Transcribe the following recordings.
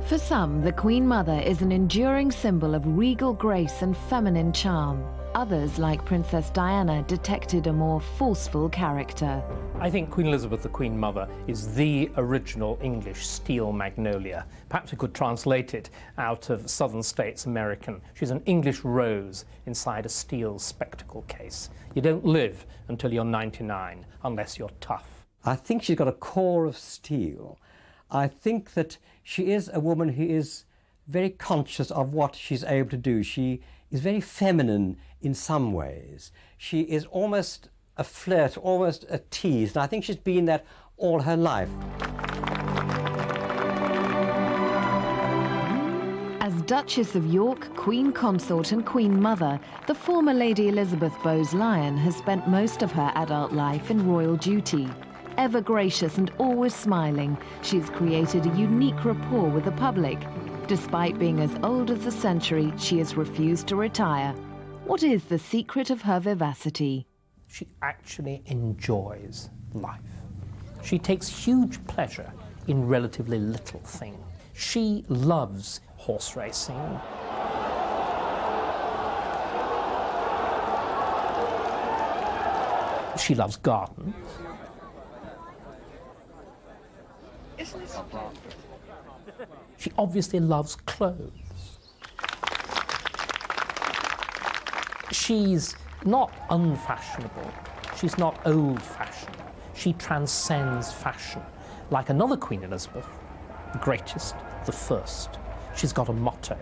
For some, the Queen Mother is an enduring symbol of regal grace and feminine charm. Others, like Princess Diana, detected a more forceful character. I think Queen Elizabeth, the Queen Mother, is the original English steel magnolia. Perhaps we could translate it out of Southern States American. She's an English rose inside a steel spectacle case. You don't live until you're 99, unless you're tough. I think she's got a core of steel. I think that she is a woman who is very conscious of what she's able to do. She is very feminine in some ways. She is almost a flirt, almost a tease, and I think she's been that all her life. As Duchess of York, Queen Consort and Queen Mother, the former Lady Elizabeth Bowes-Lyon has spent most of her adult life in royal duty. Ever gracious and always smiling, she's created a unique rapport with the public. Despite being as old as the century, she has refused to retire. What is the secret of her vivacity? She actually enjoys life. She takes huge pleasure in relatively little things. She loves horse racing. She loves gardens. She obviously loves clothes. She's not unfashionable. She's not old-fashioned. She transcends fashion. Like another Queen Elizabeth, the greatest, the first. She's got a motto.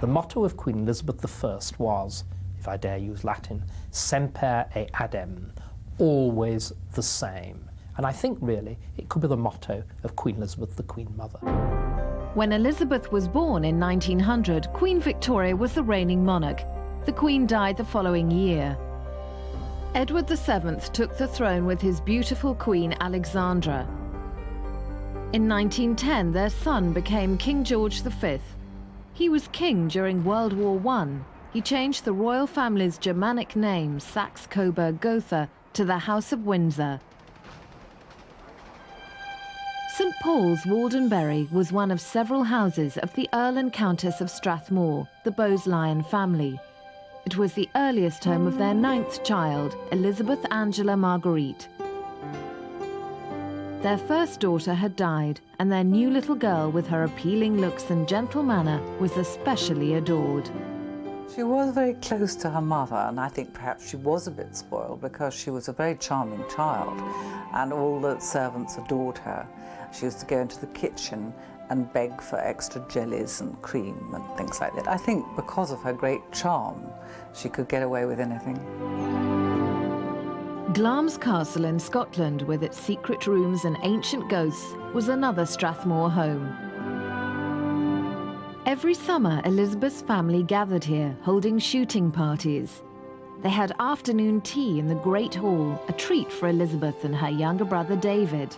The motto of Queen Elizabeth I was, if I dare use Latin, semper et adem, always the same. And I think, really, it could be the motto of Queen Elizabeth, the Queen Mother. When Elizabeth was born in 1900, Queen Victoria was the reigning monarch. The Queen died the following year. Edward VII took the throne with his beautiful Queen Alexandra. In 1910, their son became King George V. He was king during World War I. He changed the royal family's Germanic name, Saxe-Coburg-Gotha, to the House of Windsor. St Paul's, Waldenbury, was one of several houses of the Earl and Countess of Strathmore, the Bowes-Lyon family. It was the earliest home of their 9th child, Elizabeth Angela Marguerite. Their first daughter had died, and their new little girl, with her appealing looks and gentle manner, was especially adored. She was very close to her mother, and I think perhaps she was a bit spoiled because she was a very charming child, and all the servants adored her. She used to go into the kitchen and beg for extra jellies and cream and things like that. I think because of her great charm, she could get away with anything. Glamis Castle in Scotland, with its secret rooms and ancient ghosts, was another Strathmore home. Every summer, Elizabeth's family gathered here, holding shooting parties. They had afternoon tea in the Great Hall, a treat for Elizabeth and her younger brother David.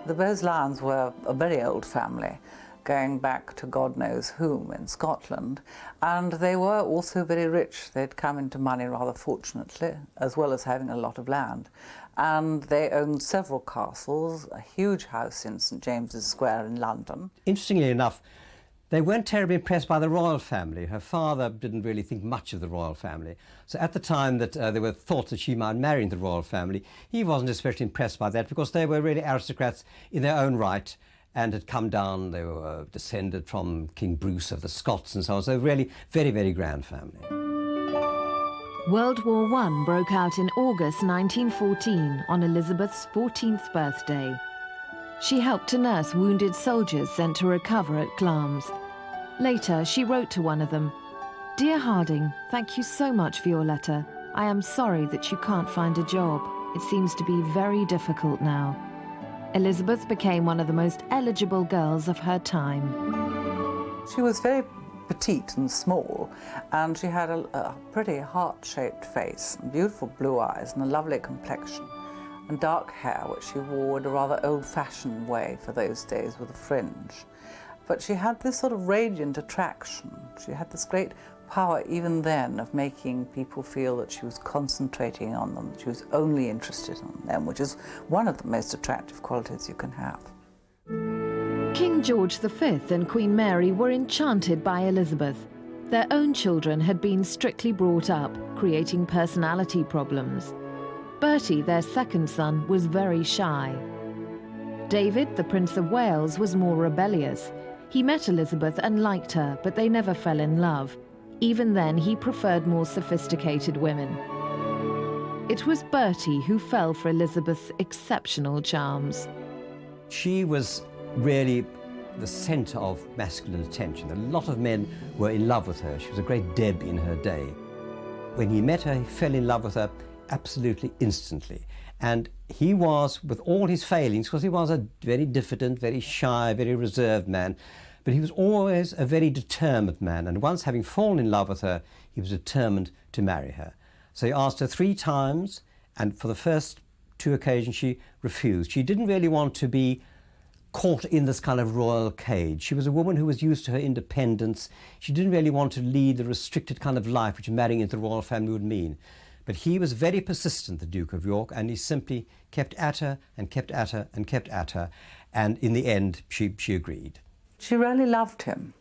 The Bowes-Lyons were a very old family, going back to God knows whom in Scotland, and they were also very rich. They'd come into money rather fortunately, as well as having a lot of land. And they owned several castles, a huge house in St James's Square in London. Interestingly enough, they weren't terribly impressed by the royal family. Her father didn't really think much of the royal family. So at the time that there were thoughts that she might marry into the royal family, he wasn't especially impressed by that because they were really aristocrats in their own right and had come down. They were descended from King Bruce of the Scots and so on. So really very, very grand family. World War I broke out in August 1914 on Elizabeth's 14th birthday. She helped to nurse wounded soldiers sent to recover at Glamis. Later, she wrote to one of them, "Dear Harding, thank you so much for your letter. I am sorry that you can't find a job. It seems to be very difficult now." Elizabeth became one of the most eligible girls of her time. She was very petite and small, and she had a pretty heart-shaped face, beautiful blue eyes and a lovely complexion, and dark hair, which she wore in a rather old-fashioned way for those days with a fringe. But she had this sort of radiant attraction. She had this great power even then of making people feel that she was concentrating on them, that she was only interested in them, which is one of the most attractive qualities you can have. King George V and Queen Mary were enchanted by Elizabeth. Their own children had been strictly brought up, creating personality problems. Bertie, their second son, was very shy. David, the Prince of Wales, was more rebellious. He met Elizabeth and liked her, but they never fell in love. Even then, he preferred more sophisticated women. It was Bertie who fell for Elizabeth's exceptional charms. She was really the centre of masculine attention. A lot of men were in love with her. She was a great Deb in her day. When he met her, he fell in love with her absolutely instantly. And he was, with all his failings, because he was a very diffident, very shy, very reserved man, but he was always a very determined man. And once having fallen in love with her, he was determined to marry her. So he asked her 3 times, and for the first 2 occasions she refused. She didn't really want to be caught in this kind of royal cage. She was a woman who was used to her independence. She didn't really want to lead the restricted kind of life which marrying into the royal family would mean. But he was very persistent, the Duke of York, and he simply kept at her and kept at her and kept at her. And in the end, she agreed. She really loved him.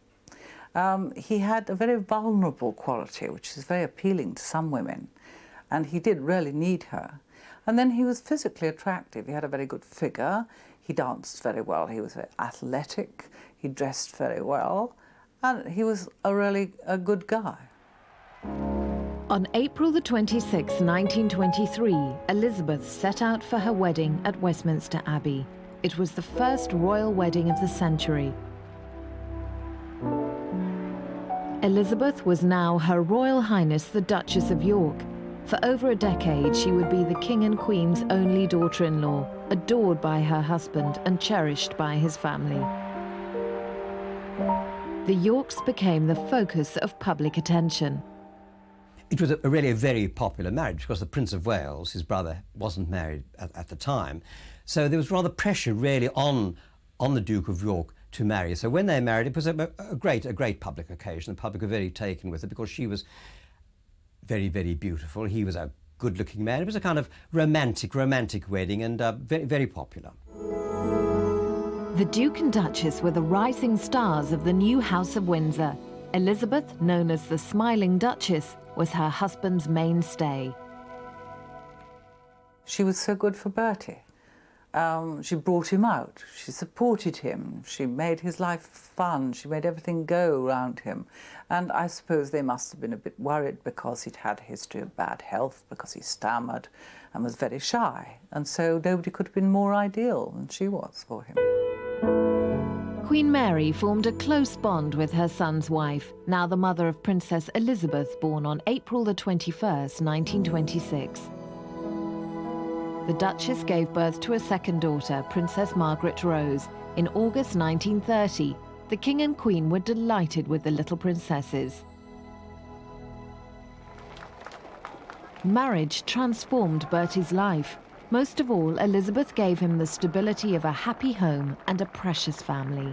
He had a very vulnerable quality, which is very appealing to some women. And he did really need her. And then he was physically attractive. He had a very good figure. He danced very well. He was very athletic. He dressed very well. And he was a good guy. On April the 26th, 1923, Elizabeth set out for her wedding at Westminster Abbey. It was the first royal wedding of the century. Elizabeth was now Her Royal Highness the Duchess of York. For over a decade, she would be the King and Queen's only daughter-in-law, adored by her husband and cherished by his family. The Yorks became the focus of public attention. It was really a very popular marriage because the Prince of Wales, his brother, wasn't married at the time. So there was rather pressure really on the Duke of York to marry. So when they married, it was a great public occasion. The public were very taken with it because she was very, very beautiful. He was a good-looking man. It was a kind of romantic wedding and very, very popular. The Duke and Duchess were the rising stars of the new House of Windsor. Elizabeth, known as the Smiling Duchess, was her husband's mainstay. She was so good for Bertie. She brought him out, she supported him, she made his life fun, she made everything go around him. And I suppose they must have been a bit worried because he'd had a history of bad health, because he stammered and was very shy. And so nobody could have been more ideal than she was for him. Queen Mary formed a close bond with her son's wife, now the mother of Princess Elizabeth, born on April the 21st, 1926. The Duchess gave birth to a second daughter, Princess Margaret Rose. In August 1930, the King and Queen were delighted with the little princesses. Marriage transformed Bertie's life. Most of all, Elizabeth gave him the stability of a happy home and a precious family.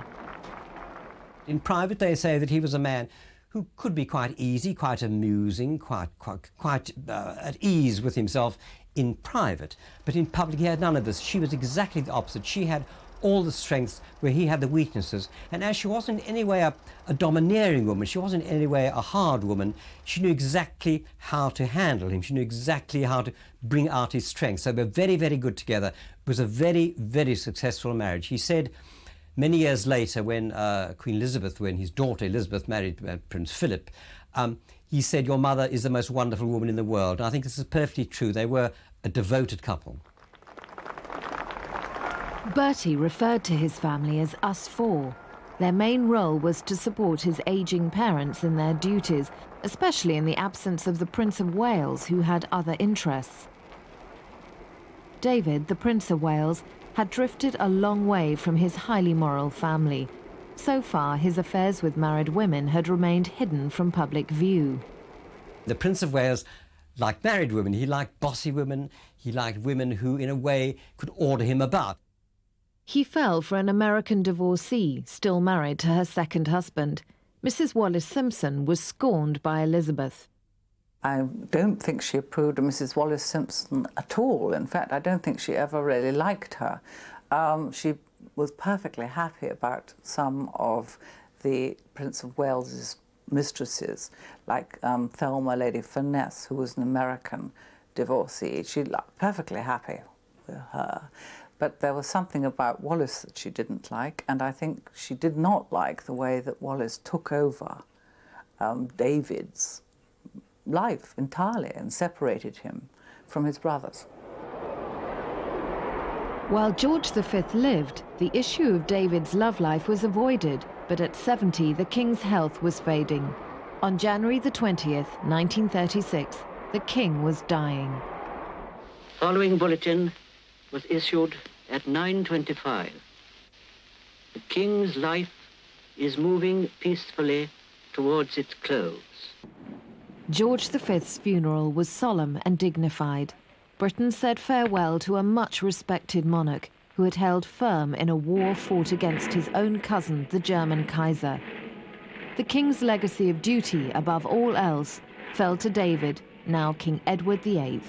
In private, they say that he was a man who could be quite easy, quite amusing, quite at ease with himself in private. But in public, he had none of this. She was exactly the opposite. She had all the strengths where he had the weaknesses. And as she wasn't in any way a domineering woman, she wasn't in any way a hard woman, she knew exactly how to handle him. She knew exactly how to bring out his strengths. So they were very, very good together. It was a very, very successful marriage. He said many years later when Queen Elizabeth, when his daughter Elizabeth married Prince Philip, he said, "Your mother is the most wonderful woman in the world." And I think this is perfectly true. They were a devoted couple. Bertie referred to his family as us four. Their main role was to support his aging parents in their duties, especially in the absence of the Prince of Wales, who had other interests. David, the Prince of Wales, had drifted a long way from his highly moral family. So far, his affairs with married women had remained hidden from public view. The Prince of Wales liked married women. He liked bossy women. He liked women who, in a way, could order him about. He fell for an American divorcee, still married to her second husband. Mrs. Wallis Simpson was scorned by Elizabeth. I don't think she approved of Mrs. Wallis Simpson at all. In fact, I don't think she ever really liked her. She was perfectly happy about some of the Prince of Wales's mistresses, like Thelma, Lady Furness, who was an American divorcee. She was perfectly happy with her. But there was something about Wallis that she didn't like, and I think she did not like the way that Wallis took over David's life entirely and separated him from his brothers. While George V lived, the issue of David's love life was avoided, but at 70 the king's health was fading. On January the 20th, 1936, the king was dying. Following bulletin was issued at 9:25. The king's life is moving peacefully towards its close. George V's funeral was solemn and dignified. Britain said farewell to a much-respected monarch who had held firm in a war fought against his own cousin, the German Kaiser. The king's legacy of duty, above all else, fell to David, now King Edward VIII.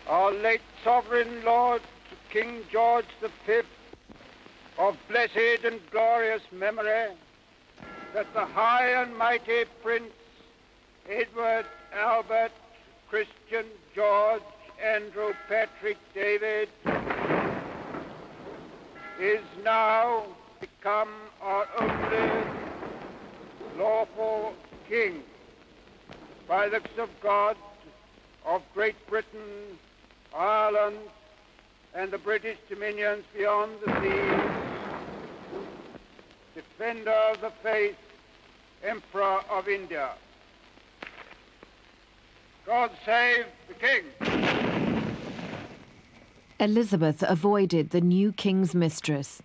Our late sovereign lord, King George V, of blessed and glorious memory, that the high and mighty Prince Edward, Albert, Christian, George, Andrew, Patrick, David, is now become our only lawful king, by the grace of God, of Great Britain, Ireland, and the British dominions beyond the seas, defender of the faith, Emperor of India. God save the King. Elizabeth avoided the new king's mistress.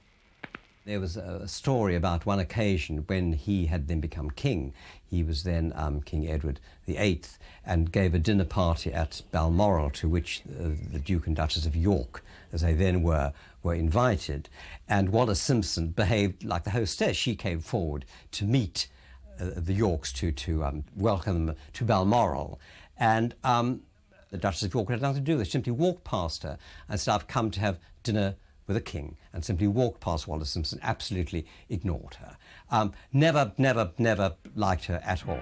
There was a story about one occasion when he had then become king. He was then King Edward VIII and gave a dinner party at Balmoral to which the Duke and Duchess of York, as they then were invited. And Wallis Simpson behaved like the hostess. She came forward to meet the Yorks, to welcome them to Balmoral. And the Duchess of York had nothing to do with it. She simply walked past her and said, "I've come to have dinner with a king," and simply walked past Wallis Simpson, absolutely ignored her. Never liked her at all.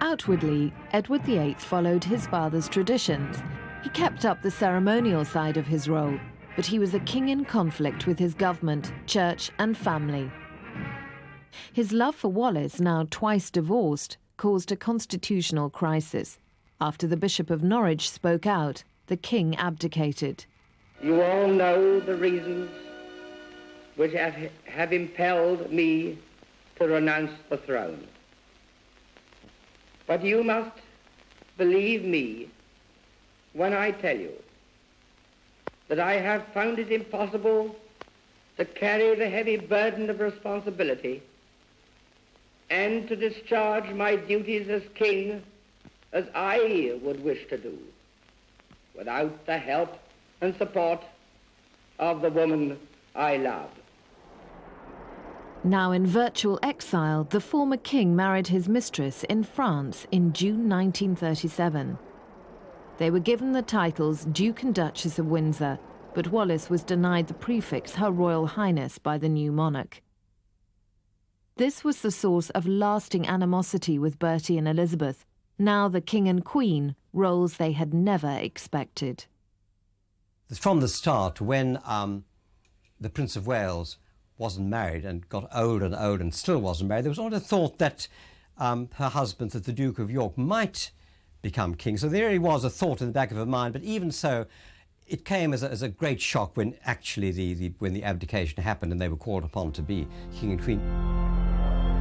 Outwardly, Edward VIII followed his father's traditions. He kept up the ceremonial side of his role, but he was a king in conflict with his government, church and family. His love for Wallis, now twice divorced, caused a constitutional crisis. After the Bishop of Norwich spoke out, the king abdicated. You all know the reasons which have impelled me to renounce the throne. But you must believe me when I tell you that I have found it impossible to carry the heavy burden of responsibility and to discharge my duties as king as I would wish to do without the help and support of the woman I love. Now in virtual exile, the former king married his mistress in France in June 1937. They were given the titles Duke and Duchess of Windsor, but Wallis was denied the prefix Her Royal Highness by the new monarch. This was the source of lasting animosity with Bertie and Elizabeth, now the king and queen, roles they had never expected. From the start, when the Prince of Wales wasn't married and got older and older and still wasn't married, there was always a thought that her husband, that the Duke of York, might become king. So there really was a thought in the back of her mind, but even so, it came as a great shock when actually when the abdication happened and they were called upon to be king and queen.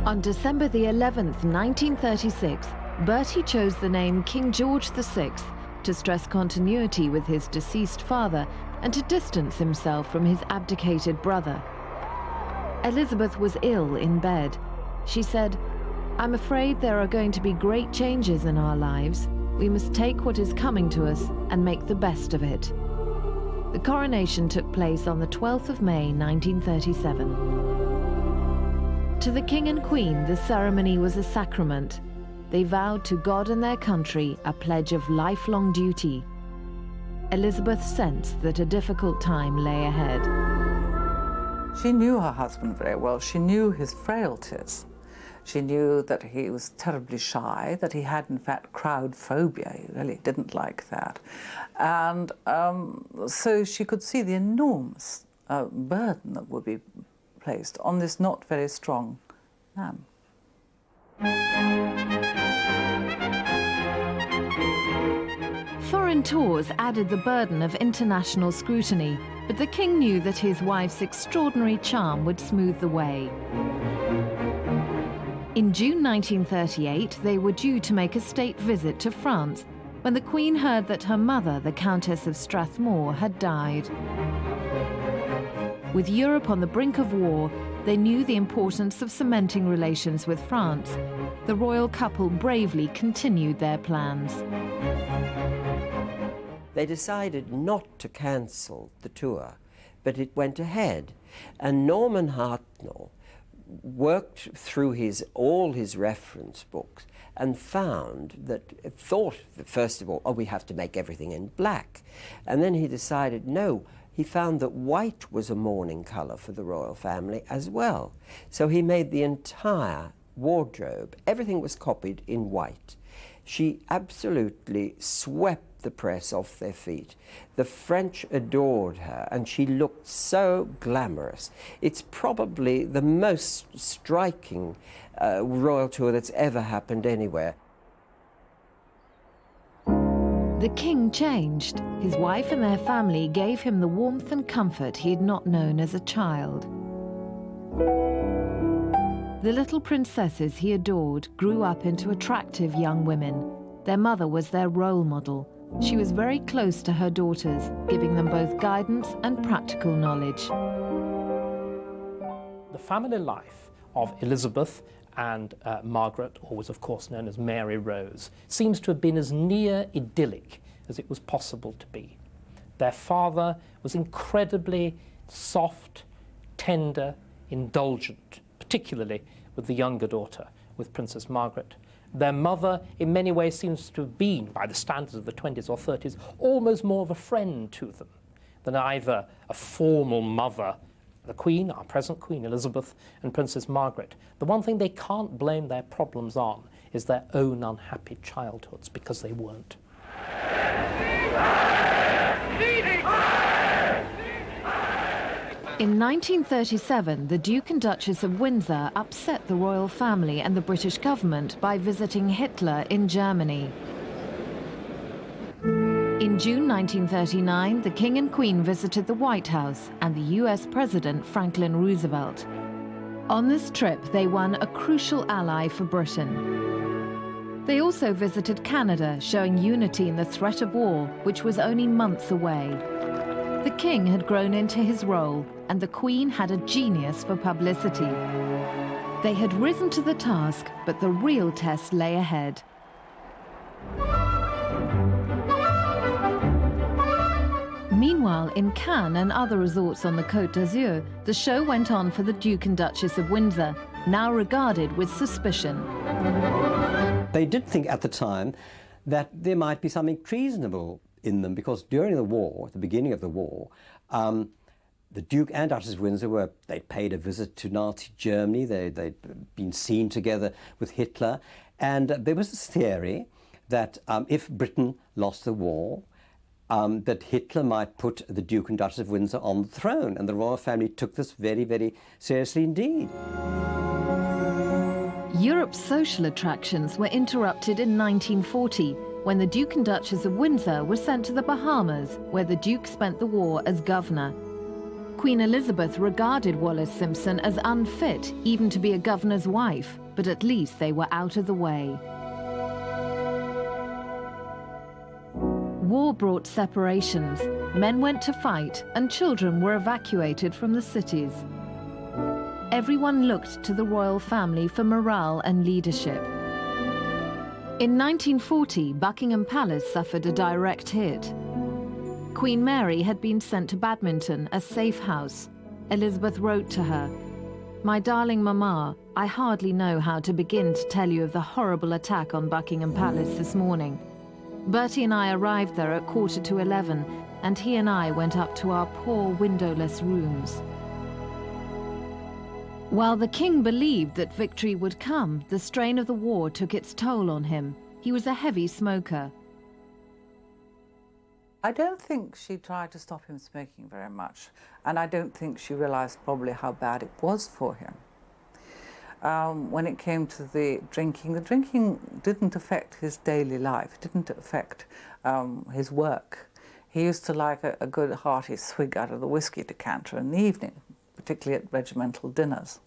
On December the 11th, 1936, Bertie chose the name King George VI to stress continuity with his deceased father and to distance himself from his abdicated brother. Elizabeth was ill in bed. She said, "I'm afraid there are going to be great changes in our lives. We must take what is coming to us and make the best of it." The coronation took place on the 12th of May, 1937. To the king and queen, the ceremony was a sacrament. they vowed to God and their country a pledge of lifelong duty. Elizabeth sensed that a difficult time lay ahead. She knew her husband very well. She knew his frailties. She knew that he was terribly shy, that he had, in fact, crowd phobia. He really didn't like that. And so she could see the enormous burden that would be placed on this not very strong man. Foreign tours added the burden of international scrutiny, but the king knew that his wife's extraordinary charm would smooth the way. In June 1938, they were due to make a state visit to France when the Queen heard that her mother, the Countess of Strathmore, had died. With Europe on the brink of war, they knew the importance of cementing relations with France. The royal couple bravely continued their plans. They decided not to cancel the tour, but it went ahead. And Norman Hartnell worked through all his reference books and thought, first of all, oh, we have to make everything in black. And then he decided, no, he found that white was a mourning colour for the royal family as well. So he made the entire wardrobe, everything was copied in white. She absolutely swept the press off their feet. The French adored her, and she looked so glamorous. It's probably the most striking royal tour that's ever happened anywhere. The king changed. His wife and their family gave him the warmth and comfort he had not known as a child. The little princesses he adored grew up into attractive young women. Their mother was their role model. She was very close to her daughters, giving them both guidance and practical knowledge. The family life of Elizabeth and Margaret, or was of course known as Mary Rose, seems to have been as near idyllic as it was possible to be. Their father was incredibly soft, tender, indulgent, particularly with the younger daughter, with Princess Margaret. Their mother, in many ways, seems to have been, by the standards of the 20s or 30s, almost more of a friend to them than either a formal mother. The Queen, our present Queen Elizabeth, and Princess Margaret. The one thing they can't blame their problems on is their own unhappy childhoods, because they weren't. In 1937, the Duke and Duchess of Windsor upset the royal family and the British government by visiting Hitler in Germany. In June 1939, the King and Queen visited the White House and the US President Franklin Roosevelt. On this trip, they won a crucial ally for Britain. They also visited Canada, showing unity in the threat of war, which was only months away. The King had grown into his role, and the Queen had a genius for publicity. They had risen to the task, but the real test lay ahead. Meanwhile, in Cannes and other resorts on the Côte d'Azur, the show went on for the Duke and Duchess of Windsor, now regarded with suspicion. They did think at the time that there might be something treasonable in them, because during the war, at the beginning of the war, the Duke and Duchess of Windsor they'd paid a visit to Nazi Germany, they'd been seen together with Hitler, and there was this theory that if Britain lost the war, that Hitler might put the Duke and Duchess of Windsor on the throne, and the royal family took this very, very seriously indeed. Europe's social attractions were interrupted in 1940, when the Duke and Duchess of Windsor were sent to the Bahamas, where the Duke spent the war as governor. Queen Elizabeth regarded Wallis Simpson as unfit even to be a governor's wife, but at least they were out of the way. War brought separations. Men went to fight, and children were evacuated from the cities. Everyone looked to the royal family for morale and leadership. In 1940, Buckingham Palace suffered a direct hit. Queen Mary had been sent to Badminton, a safe house. Elizabeth wrote to her, "My darling Mamma, I hardly know how to begin to tell you of the horrible attack on Buckingham Palace this morning. Bertie and I arrived there at 11:15, and he and I went up to our poor windowless rooms. While the king believed that victory would come, the strain of the war took its toll on him. He was a heavy smoker. I don't think she tried to stop him smoking very much, and I don't think she realised probably how bad it was for him. When it came to the drinking didn't affect his daily life, it didn't affect his work. He used to like a good hearty swig out of the whiskey decanter in the evening, particularly at regimental dinners.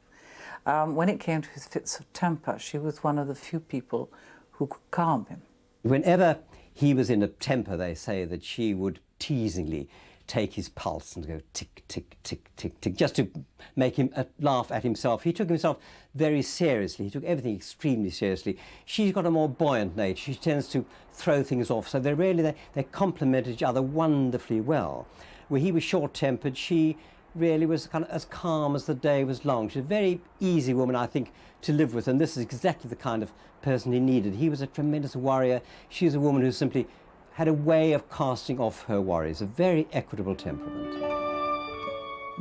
When it came to his fits of temper, she was one of the few people who could calm him. Whenever he was in a temper, they say that she would teasingly take his pulse and go tick, tick, tick, tick, tick, just to make him laugh at himself. He took himself very seriously. He took everything extremely seriously. She's got a more buoyant nature. She tends to throw things off. So they complement each other wonderfully well. Where he was short-tempered, she really was kind of as calm as the day was long. She's a very easy woman, I think, to live with, and this is exactly the kind of person he needed. He was a tremendous warrior. She was a woman who simply had a way of casting off her worries, a very equitable temperament.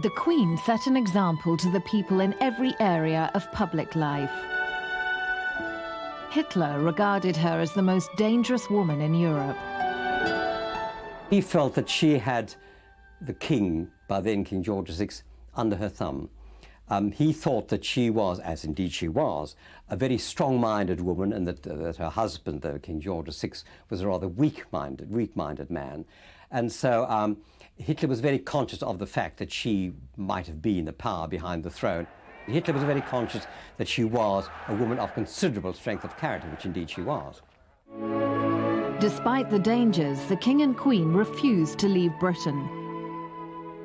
The Queen set an example to the people in every area of public life. Hitler regarded her as the most dangerous woman in Europe. He felt that she had the king, by then King George VI, under her thumb. He thought that she was, as indeed she was, a very strong-minded woman, and that her husband, King George VI, was a rather weak-minded man. And so Hitler was very conscious of the fact that she might have been the power behind the throne. Hitler was very conscious that she was a woman of considerable strength of character, which indeed she was. Despite the dangers, the King and Queen refused to leave Britain.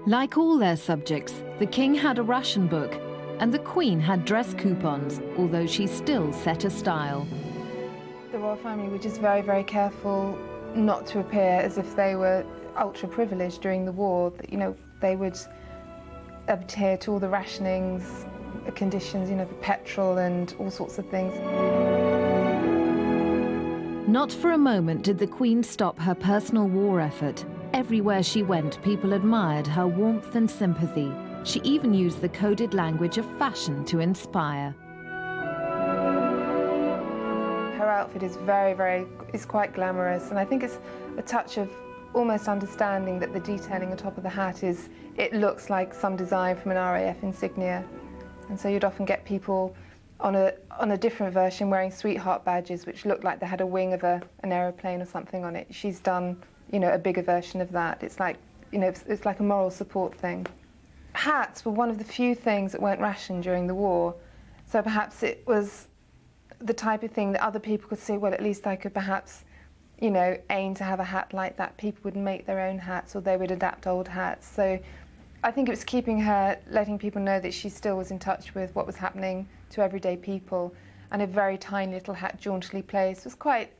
Like all their subjects, the King had a ration book, and the Queen had dress coupons, although she still set a style. The royal family were just very, very careful not to appear as if they were ultra-privileged during the war. You know, they would adhere to all the rationings, conditions, you know, for petrol and all sorts of things. Not for a moment did the Queen stop her personal war effort. Everywhere she went, people admired her warmth and sympathy. She even used the coded language of fashion to inspire. Her outfit is is quite glamorous, and I think it's a touch of almost understanding that the detailing on top of the hat it looks like some design from an RAF insignia. And so you'd often get people on a different version wearing sweetheart badges, which looked like they had a wing of an aeroplane or something on it. She's done, you know, a bigger version of that. It's like, you know, it's like a moral support thing. Hats were one of the few things that weren't rationed during the war, so perhaps it was the type of thing that other people could say, well, at least I could perhaps, you know, aim to have a hat like that. People would make their own hats, or they would adapt old hats. So I think it was keeping her, letting people know that she still was in touch with what was happening to everyday people, and a very tiny little hat jauntily placed was quite,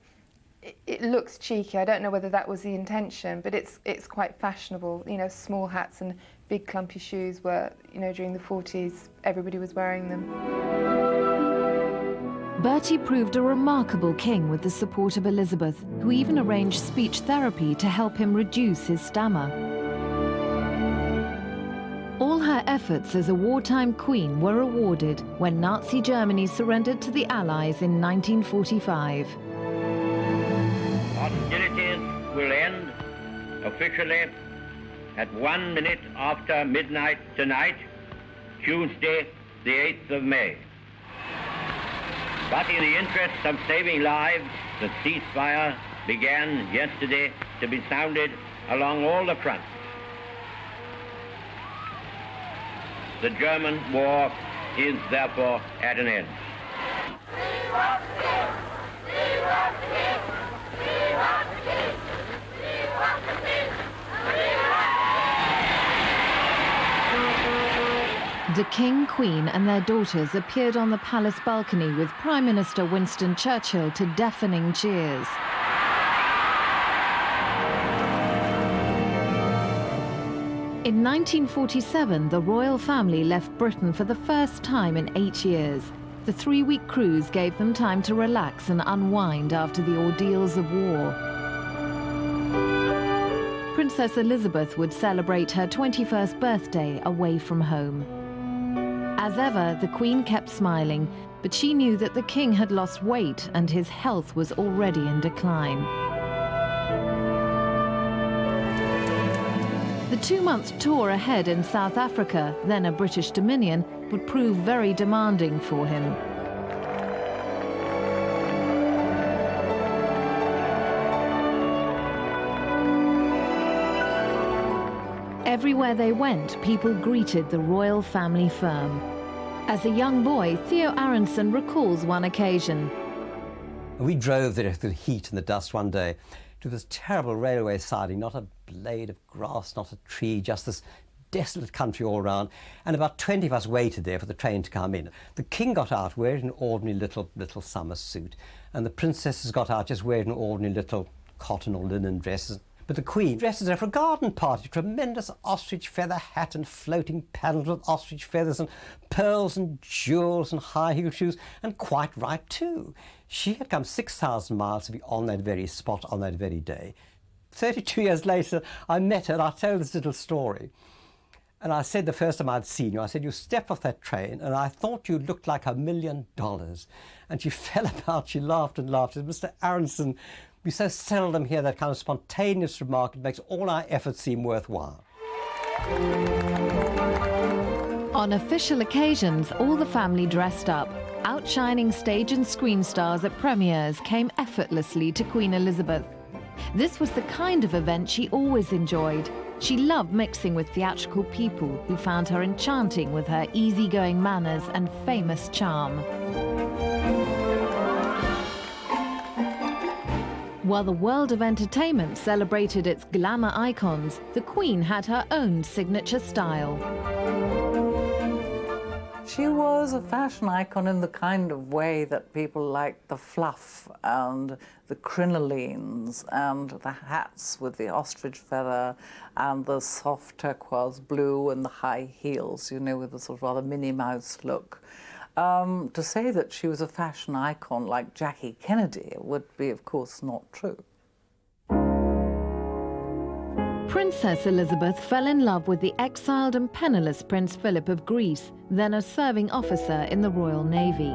it looks cheeky. I don't know whether that was the intention, but it's quite fashionable. You know, small hats and big clumpy shoes were, you know, during the 40s, everybody was wearing them. Bertie proved a remarkable king with the support of Elizabeth, who even arranged speech therapy to help him reduce his stammer. All her efforts as a wartime queen were rewarded when Nazi Germany surrendered to the Allies in 1945. Hostilities will end officially at 1 minute after midnight tonight, Tuesday, the 8th of May. But in the interest of saving lives, the ceasefire began yesterday to be sounded along all the fronts. The German war is therefore at an end. The King, Queen and their daughters appeared on the palace balcony with Prime Minister Winston Churchill to deafening cheers. In 1947, the royal family left Britain for the first time in 8 years. The 3-week cruise gave them time to relax and unwind after the ordeals of war. Princess Elizabeth would celebrate her 21st birthday away from home. As ever, the Queen kept smiling, but she knew that the King had lost weight and his health was already in decline. The 2-month tour ahead in South Africa, then a British Dominion, would prove very demanding for him. Everywhere they went, people greeted the royal family firm. As a young boy, Theo Aronson recalls one occasion. We drove there through the heat and the dust one day to this terrible railway siding, not a blade of grass, not a tree, just this desolate country all around, and about 20 of us waited there for the train to come in. The King got out wearing an ordinary little summer suit, and the princesses got out just wearing ordinary little cotton or linen dresses. But the Queen dresses her for a garden party, tremendous ostrich feather hat and floating panels with ostrich feathers and pearls and jewels and high-heeled shoes, and quite right too. She had come 6,000 miles to be on that very spot on that very day. 32 years later, I met her and I told this little story. And I said the first time I'd seen you, I said, you stepped off that train and I thought you looked like $1 million. And she fell about, she laughed and laughed. She said, Mr. Aronson, we so seldom hear that kind of spontaneous remark. It makes all our efforts seem worthwhile. On official occasions, all the family dressed up. Outshining stage and screen stars at premieres came effortlessly to Queen Elizabeth. This was the kind of event she always enjoyed. She loved mixing with theatrical people who found her enchanting with her easygoing manners and famous charm. While the world of entertainment celebrated its glamour icons, the Queen had her own signature style. She was a fashion icon in the kind of way that people liked the fluff and the crinolines and the hats with the ostrich feather and the soft turquoise blue and the high heels, you know, with the sort of rather Minnie Mouse look. To say that she was a fashion icon like Jackie Kennedy would be, of course, not true. Princess Elizabeth fell in love with the exiled and penniless Prince Philip of Greece, then a serving officer in the Royal Navy.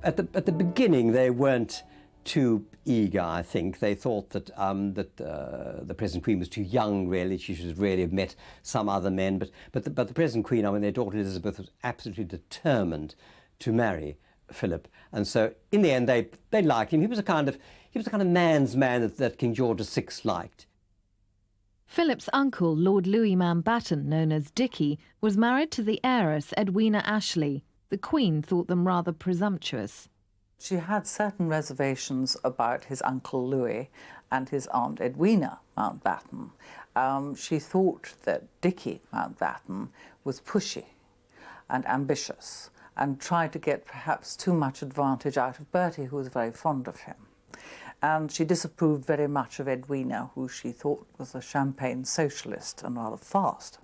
At the beginning, they weren't too eager, I think. They thought that, the present Queen was too young, really. She should really have met some other men. But the present Queen, I mean, their daughter Elizabeth was absolutely determined to marry Philip. And so, in the end, they liked him. He was a kind of man's man that King George VI liked. Philip's uncle, Lord Louis Mountbatten, known as Dicky, was married to the heiress Edwina Ashley. The Queen thought them rather presumptuous. She had certain reservations about his uncle Louis and his aunt Edwina Mountbatten. She thought that Dicky Mountbatten was pushy and ambitious and tried to get perhaps too much advantage out of Bertie, who was very fond of him. And she disapproved very much of Edwina, who she thought was a champagne socialist and rather fast.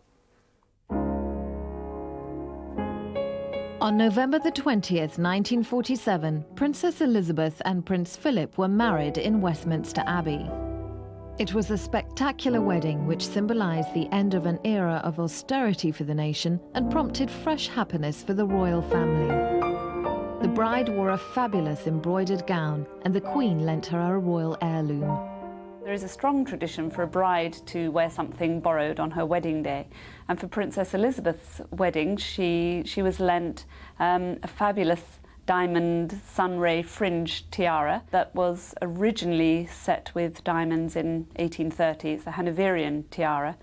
On November the 20th, 1947, Princess Elizabeth and Prince Philip were married in Westminster Abbey. It was a spectacular wedding which symbolised the end of an era of austerity for the nation and prompted fresh happiness for the royal family. The bride wore a fabulous embroidered gown, and the Queen lent her a royal heirloom. There is a strong tradition for a bride to wear something borrowed on her wedding day. And for Princess Elizabeth's wedding, she was lent a fabulous diamond sunray fringe tiara that was originally set with diamonds in 1830. It's a Hanoverian tiara,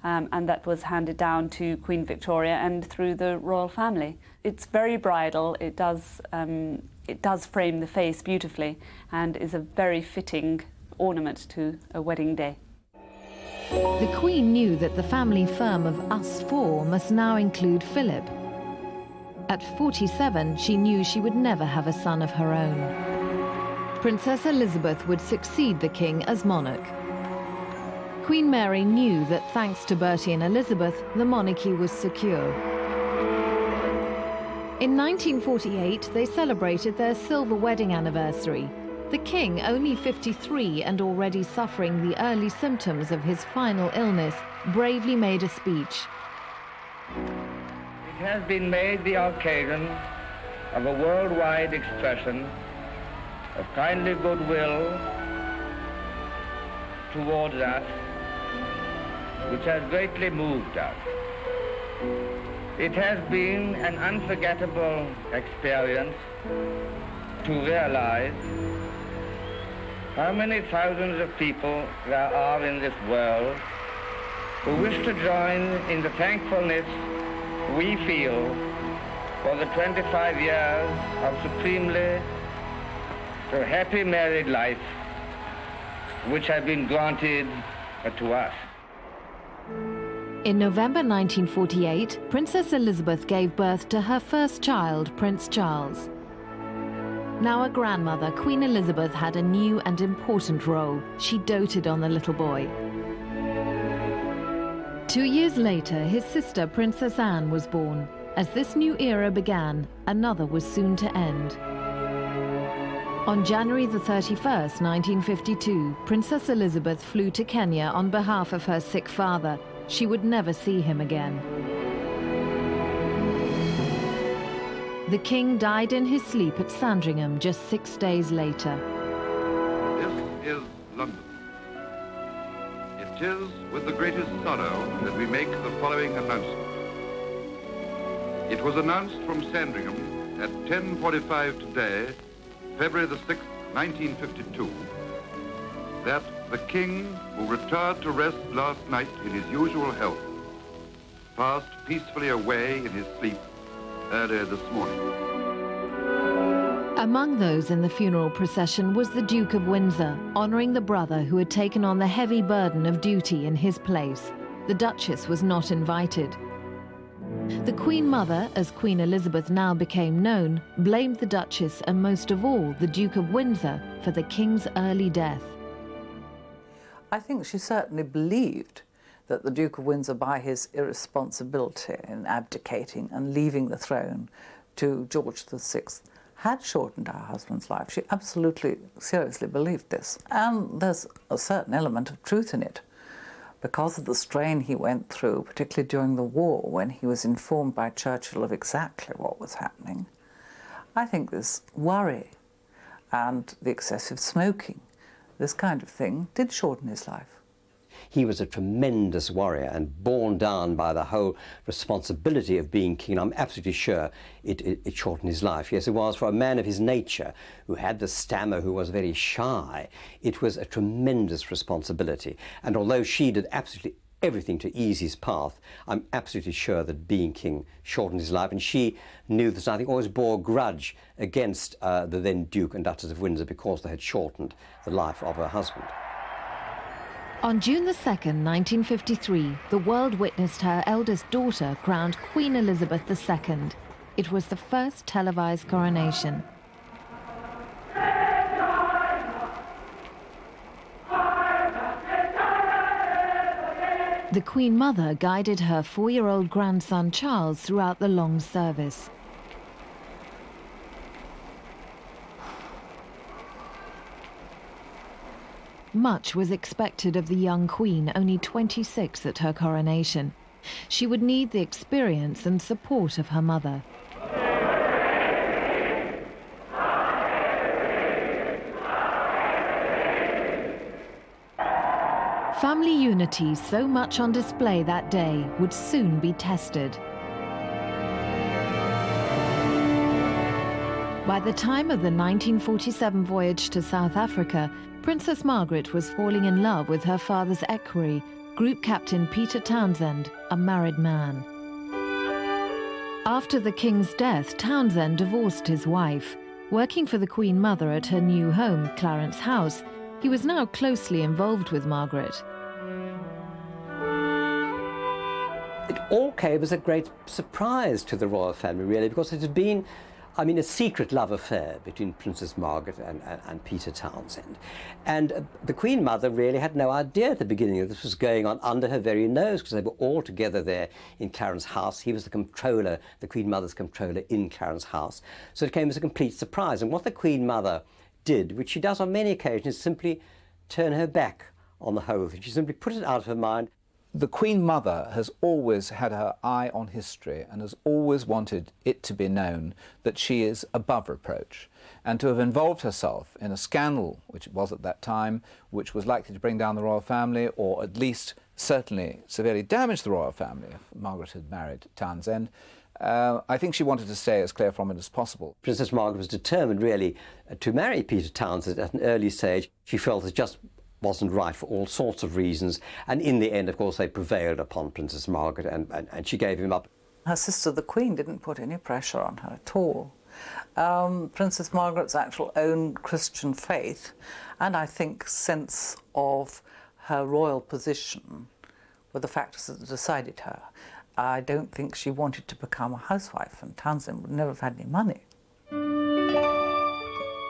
and that was handed down to Queen Victoria and through the royal family. It's very bridal. It does frame the face beautifully and is a very fitting ornament to a wedding day. The Queen knew that the family firm of us four must now include Philip. At 47, she knew she would never have a son of her own. Princess Elizabeth would succeed the king as monarch. Queen Mary knew that thanks to Bertie and Elizabeth, the monarchy was secure. In 1948, they celebrated their silver wedding anniversary. The king, only 53 and already suffering the early symptoms of his final illness, bravely made a speech. It has been made the occasion of a worldwide expression of kindly goodwill towards us, which has greatly moved us. It has been an unforgettable experience to realize how many thousands of people there are in this world who wish to join in the thankfulness we feel for the 25 years of supremely so happy married life which have been granted to us. In November 1948, Princess Elizabeth gave birth to her first child, Prince Charles. Now a grandmother, Queen Elizabeth had a new and important role. She doted on the little boy. 2 years later, his sister, Princess Anne, was born. As this new era began, another was soon to end. On January the 31st, 1952, Princess Elizabeth flew to Kenya on behalf of her sick father. She would never see him again. The king died in his sleep at Sandringham just 6 days later. This is London. It is with the greatest sorrow that we make the following announcement. It was announced from Sandringham at 10:45 today, February the 6th, 1952, that the king, who retired to rest last night in his usual health, passed peacefully away in his sleep earlier this morning. Among those in the funeral procession was the Duke of Windsor, honouring the brother who had taken on the heavy burden of duty in his place. The Duchess was not invited. The Queen Mother, as Queen Elizabeth now became known, blamed the Duchess and most of all the Duke of Windsor for the King's early death. I think she certainly believed that the Duke of Windsor, by his irresponsibility in abdicating and leaving the throne to George VI, had shortened her husband's life. She absolutely, seriously believed this. And there's a certain element of truth in it. Because of the strain he went through, particularly during the war, when he was informed by Churchill of exactly what was happening, I think this worry and the excessive smoking, this kind of thing, did shorten his life. He was a tremendous warrior and borne down by the whole responsibility of being king. I'm absolutely sure it shortened his life. Yes, it was. For a man of his nature, who had the stammer, who was very shy, it was a tremendous responsibility. And although she did absolutely everything to ease his path, I'm absolutely sure that being king shortened his life. And she knew this, I think, always bore a grudge against the then Duke and Duchess of Windsor because they had shortened the life of her husband. On June the 2nd, 1953, the world witnessed her eldest daughter crowned Queen Elizabeth II. It was the first televised coronation. The Queen Mother guided her 4-year-old grandson Charles throughout the long service. Much was expected of the young queen, only 26 at her coronation. She would need the experience and support of her mother. Family unity, so much on display that day, would soon be tested. By the time of the 1947 voyage to South Africa, Princess Margaret was falling in love with her father's equerry, Group Captain Peter Townsend, a married man. After the King's death, Townsend divorced his wife. Working for the Queen Mother at her new home, Clarence House, he was now closely involved with Margaret. It all came as a great surprise to the royal family, really, because it had been I mean, a secret love affair between Princess Margaret and Peter Townsend. And the Queen Mother really had no idea at the beginning that this was going on under her very nose, because they were all together there in Clarence's house. He was the controller, the Queen Mother's controller in Clarence's house. So it came as a complete surprise. And what the Queen Mother did, which she does on many occasions, is simply turn her back on the whole thing. She simply put it out of her mind. The Queen Mother has always had her eye on history and has always wanted it to be known that she is above reproach. And to have involved herself in a scandal, which it was at that time, which was likely to bring down the royal family, or at least certainly severely damage the royal family if Margaret had married Townsend, I think she wanted to stay as clear from it as possible. Princess Margaret was determined, really, to marry Peter Townsend at an early stage. She felt it just wasn't right for all sorts of reasons, and in the end, of course, they prevailed upon Princess Margaret, and she gave him up. Her sister, the Queen, didn't put any pressure on her at all. Princess Margaret's actual own Christian faith, and I think sense of her royal position, were the factors that decided her. I don't think she wanted to become a housewife, and Townsend would never have had any money.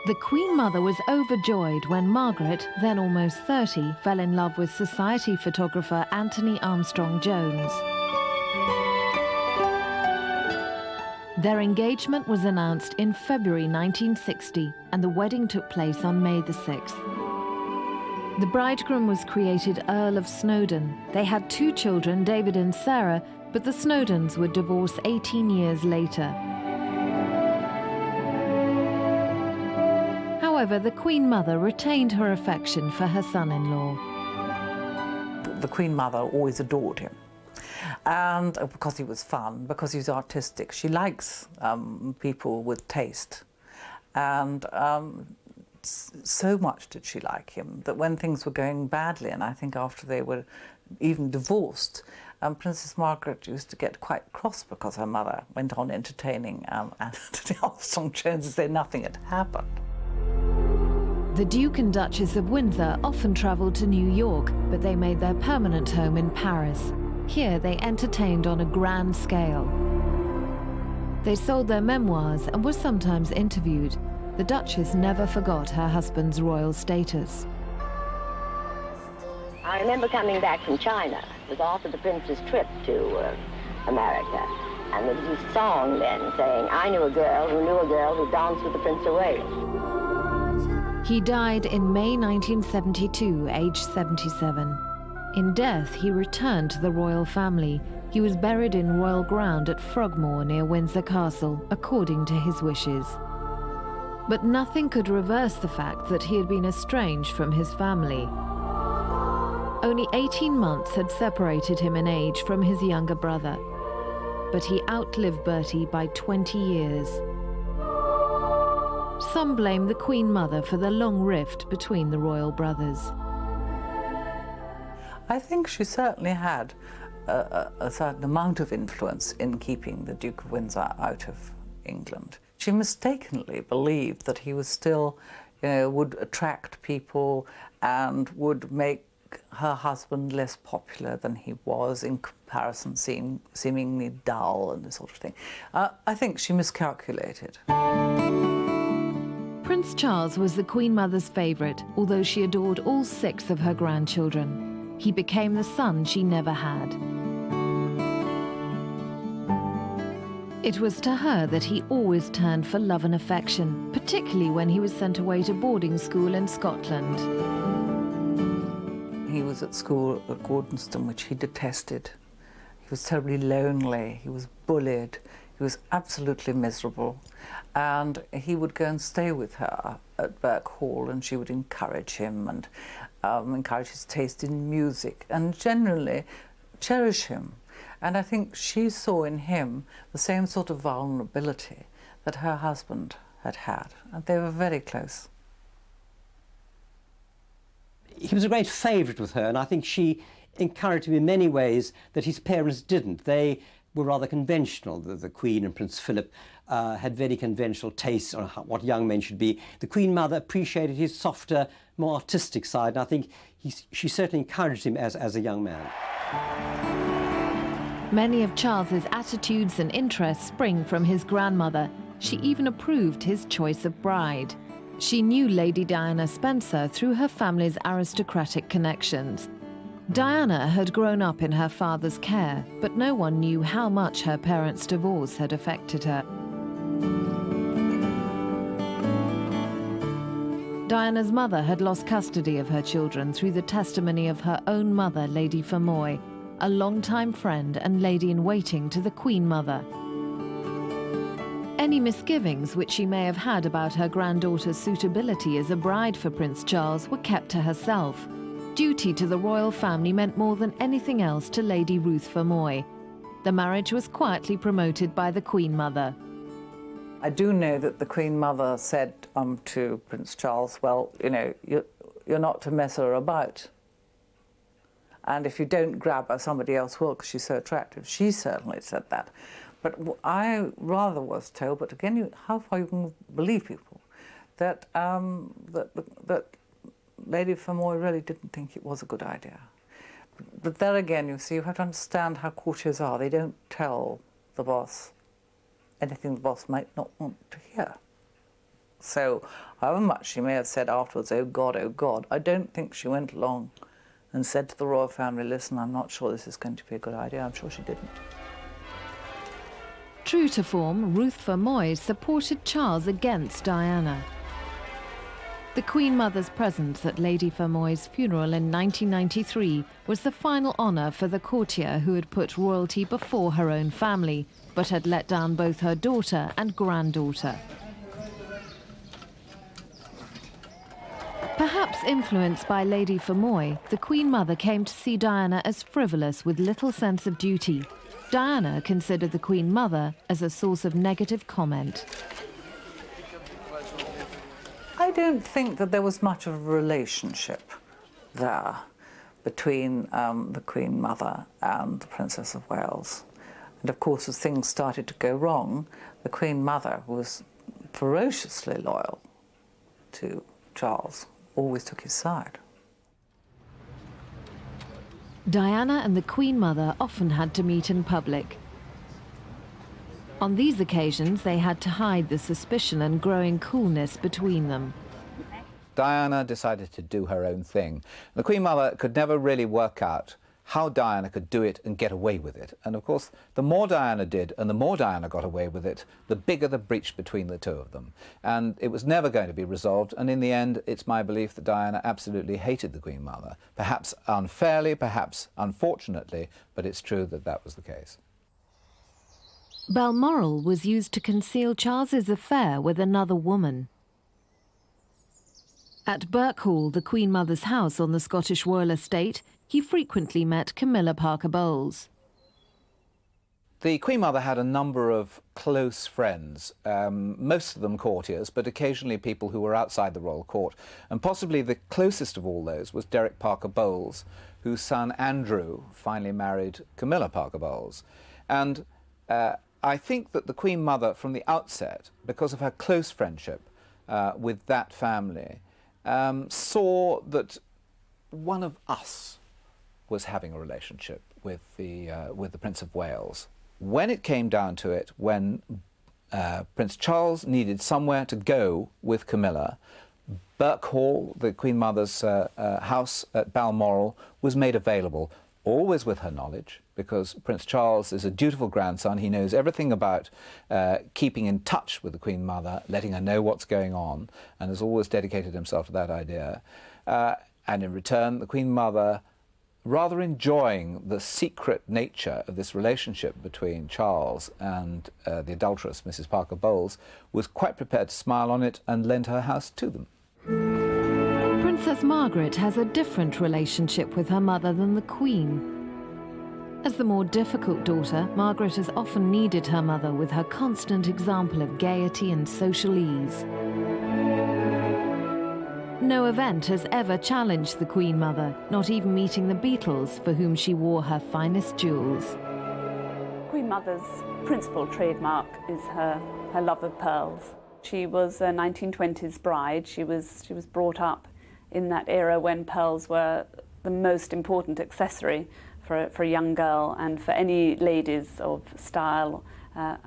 The Queen Mother was overjoyed when Margaret, then almost 30, fell in love with society photographer Anthony Armstrong Jones. Their engagement was announced in February 1960, and the wedding took place on May the 6th. The bridegroom was created Earl of Snowdon. They had 2 children, David and Sarah, but the Snowdons would divorce 18 years later. However, the Queen Mother retained her affection for her son-in-law. The Queen Mother always adored him. And because he was fun, because he was artistic. She likes people with taste. And so much did she like him that when things were going badly, and I think after they were even divorced, Princess Margaret used to get quite cross because her mother went on entertaining Anthony Armstrong Jones as though nothing had happened. The Duke and Duchess of Windsor often travelled to New York, but they made their permanent home in Paris. Here they entertained on a grand scale. They sold their memoirs and were sometimes interviewed. The Duchess never forgot her husband's royal status. I remember coming back from China. It was after the Prince's trip to America. And there was this song then saying, I knew a girl who danced with the Prince of Wales. He died in May 1972, aged 77. In death, he returned to the royal family. He was buried in royal ground at Frogmore near Windsor Castle, according to his wishes. But nothing could reverse the fact that he had been estranged from his family. Only 18 months had separated him in age from his younger brother. But he outlived Bertie by 20 years. Some blame the Queen Mother for the long rift between the royal brothers. I think she certainly had a certain amount of influence in keeping the Duke of Windsor out of England. She mistakenly believed that he was still, would attract people and would make her husband less popular than he was, in comparison seemingly dull and this sort of thing. I think she miscalculated. Prince Charles was the Queen Mother's favourite, although she adored all 6 of her grandchildren. He became the son she never had. It was to her that he always turned for love and affection, particularly when he was sent away to boarding school in Scotland. He was at school at Gordonston, which he detested. He was terribly lonely, he was bullied, he was absolutely miserable. And he would go and stay with her at Birk Hall, and she would encourage him and encourage his taste in music and generally cherish him. And I think she saw in him the same sort of vulnerability that her husband had had, and they were very close. He was a great favourite with her, and I think she encouraged him in many ways that his parents didn't. They were rather conventional. The Queen and Prince Philip had very conventional tastes on what young men should be. The Queen Mother appreciated his softer, more artistic side, and I think she certainly encouraged him as a young man. Many of Charles's attitudes and interests spring from his grandmother. She even approved his choice of bride. She knew Lady Diana Spencer through her family's aristocratic connections. Diana had grown up in her father's care, but no one knew how much her parents' divorce had affected her. Diana's mother had lost custody of her children through the testimony of her own mother, Lady Fermoy, a longtime friend and lady-in-waiting to the Queen Mother. Any misgivings which she may have had about her granddaughter's suitability as a bride for Prince Charles were kept to herself. Duty to the royal family meant more than anything else to Lady Ruth Fermoy. The marriage was quietly promoted by the Queen Mother. I do know that the Queen Mother said to Prince Charles, well, you know, you're not to mess her about. And if you don't grab her, somebody else will, because she's so attractive. She certainly said that. But I rather was told, but again, how far you can believe people, that, that Lady Fermoy really didn't think it was a good idea. But there again, you see, you have to understand how courtiers are. They don't tell the boss anything the boss might not want to hear. So, however much she may have said afterwards, oh God, I don't think she went along and said to the royal family, listen, I'm not sure this is going to be a good idea. I'm sure she didn't. True to form, Ruth Fermoy supported Charles against Diana. The Queen Mother's presence at Lady Fermoy's funeral in 1993 was the final honour for the courtier who had put royalty before her own family, but had let down both her daughter and granddaughter. Perhaps influenced by Lady Fermoy, the Queen Mother came to see Diana as frivolous with little sense of duty. Diana considered the Queen Mother as a source of negative comment. I don't think that there was much of a relationship there between the Queen Mother and the Princess of Wales. And of course, as things started to go wrong, the Queen Mother was ferociously loyal to Charles, always took his side. Diana and the Queen Mother often had to meet in public. On these occasions, they had to hide the suspicion and growing coolness between them. Diana decided to do her own thing. The Queen Mother could never really work out how Diana could do it and get away with it. And of course, the more Diana did and the more Diana got away with it, the bigger the breach between the two of them. And it was never going to be resolved. And in the end, it's my belief that Diana absolutely hated the Queen Mother. Perhaps unfairly, perhaps unfortunately, but it's true that that was the case. Balmoral was used to conceal Charles's affair with another woman. At Birkhall, the Queen Mother's house on the Scottish royal estate, he frequently met Camilla Parker Bowles. The Queen Mother had a number of close friends, most of them courtiers, but occasionally people who were outside the royal court. And possibly the closest of all those was Derek Parker Bowles, whose son Andrew finally married Camilla Parker Bowles. And I think that the Queen Mother, from the outset, because of her close friendship with that family, saw that one of us was having a relationship with the Prince of Wales. When it came down to it, when Prince Charles needed somewhere to go with Camilla, Birkhall, the Queen Mother's house at Balmoral, was made available, always with her knowledge, because Prince Charles is a dutiful grandson. He knows everything about keeping in touch with the Queen Mother, letting her know what's going on, and has always dedicated himself to that idea. And in return, the Queen Mother, rather enjoying the secret nature of this relationship between Charles and the adulteress, Mrs. Parker Bowles, was quite prepared to smile on it and lend her house to them. Princess Margaret has a different relationship with her mother than the Queen. As the more difficult daughter, Margaret has often needed her mother with her constant example of gaiety and social ease. No event has ever challenged the Queen Mother, not even meeting the Beatles, for whom she wore her finest jewels. Queen Mother's principal trademark is her love of pearls. She was a 1920s bride. She was brought up in that era when pearls were the most important accessory for a young girl and for any ladies of style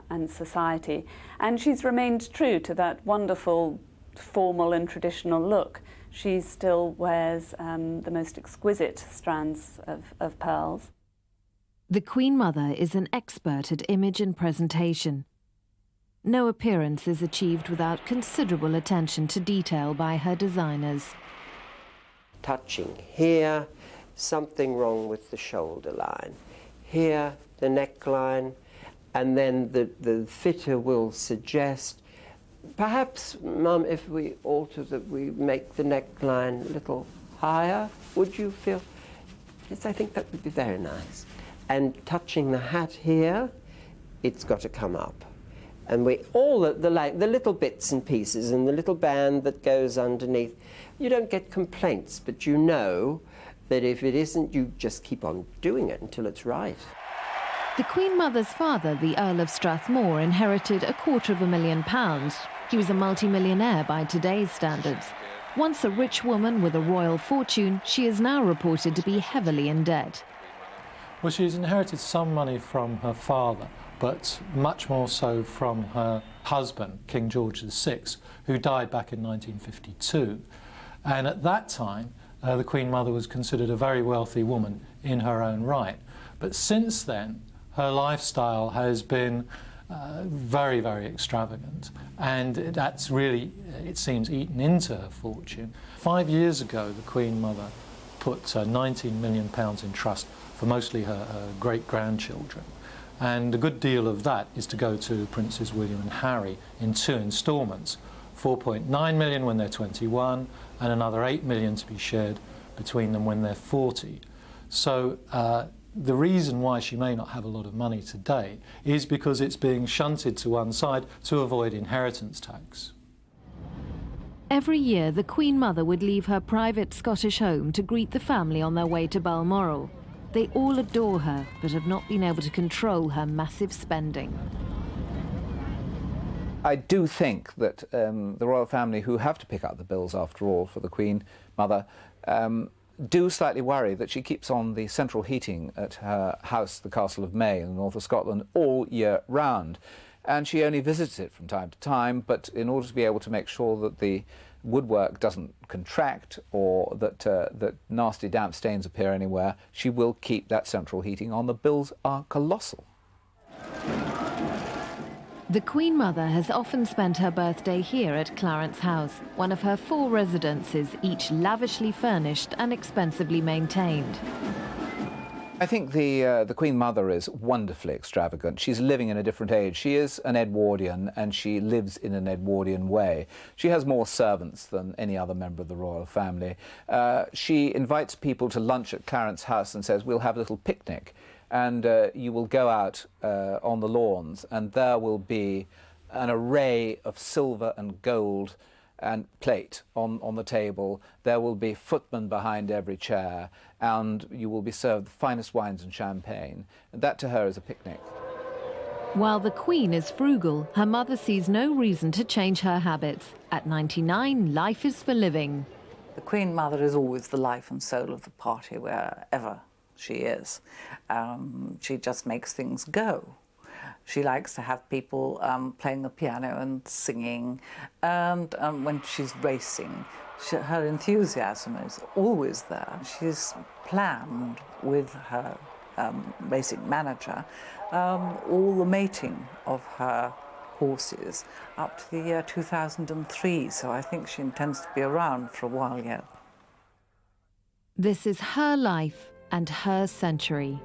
and society. And she's remained true to that wonderful formal and traditional look. She still wears the most exquisite strands of pearls. The Queen Mother is an expert at image and presentation. No appearance is achieved without considerable attention to detail by her designers. Touching here, something wrong with the shoulder line. Here, the neckline, and then the fitter will suggest, perhaps, Mum, if we alter that, we make the neckline a little higher, would you feel? Yes, I think that would be very nice. And touching the hat here, it's got to come up. And we all the little bits and pieces and the little band that goes underneath, you don't get complaints, but you know that if it isn't, you just keep on doing it until it's right. The Queen Mother's father, the Earl of Strathmore, inherited £250,000. He was a multi-millionaire by today's standards. Once a rich woman with a royal fortune, she is now reported to be heavily in debt. Well, she's inherited some money from her father, but much more so from her husband, King George VI, who died back in 1952. And at that time, the Queen Mother was considered a very wealthy woman in her own right. But since then, her lifestyle has been very, very extravagant, and that's really, it seems, eaten into her fortune. 5 years ago, the Queen Mother put £19 million in trust for mostly her great-grandchildren. And a good deal of that is to go to Princes William and Harry in 2 instalments, 4.9 million when they're 21 and another 8 million to be shared between them when they're 40. So the reason why she may not have a lot of money today is because it's being shunted to one side to avoid inheritance tax. Every year, the Queen Mother would leave her private Scottish home to greet the family on their way to Balmoral. They all adore her, but have not been able to control her massive spending. I do think that the royal family, who have to pick up the bills after all for the Queen Mother, do slightly worry that she keeps on the central heating at her house, the Castle of May in the north of Scotland, all year round. And she only visits it from time to time, but in order to be able to make sure that the woodwork doesn't contract or that nasty damp stains appear anywhere, she will keep that central heating on. The bills are colossal. The Queen Mother has often spent her birthday here at Clarence House, one of her 4 residences, each lavishly furnished and expensively maintained. I think the Queen Mother is wonderfully extravagant. She's living in a different age. She is an Edwardian, and she lives in an Edwardian way. She has more servants than any other member of the royal family. She invites people to lunch at Clarence House and says, we'll have a little picnic. And you will go out on the lawns, and there will be an array of silver and gold and plate on the table. There will be footmen behind every chair, and you will be served the finest wines and champagne. And that to her is a picnic. While the Queen is frugal, her mother sees no reason to change her habits. At 99, life is for living. The Queen Mother is always the life and soul of the party wherever she is. She just makes things go. She likes to have people playing the piano and singing, and when she's racing, her enthusiasm is always there. She's planned with her racing manager all the mating of her horses up to the year 2003, so I think she intends to be around for a while yet. This is her life and her century.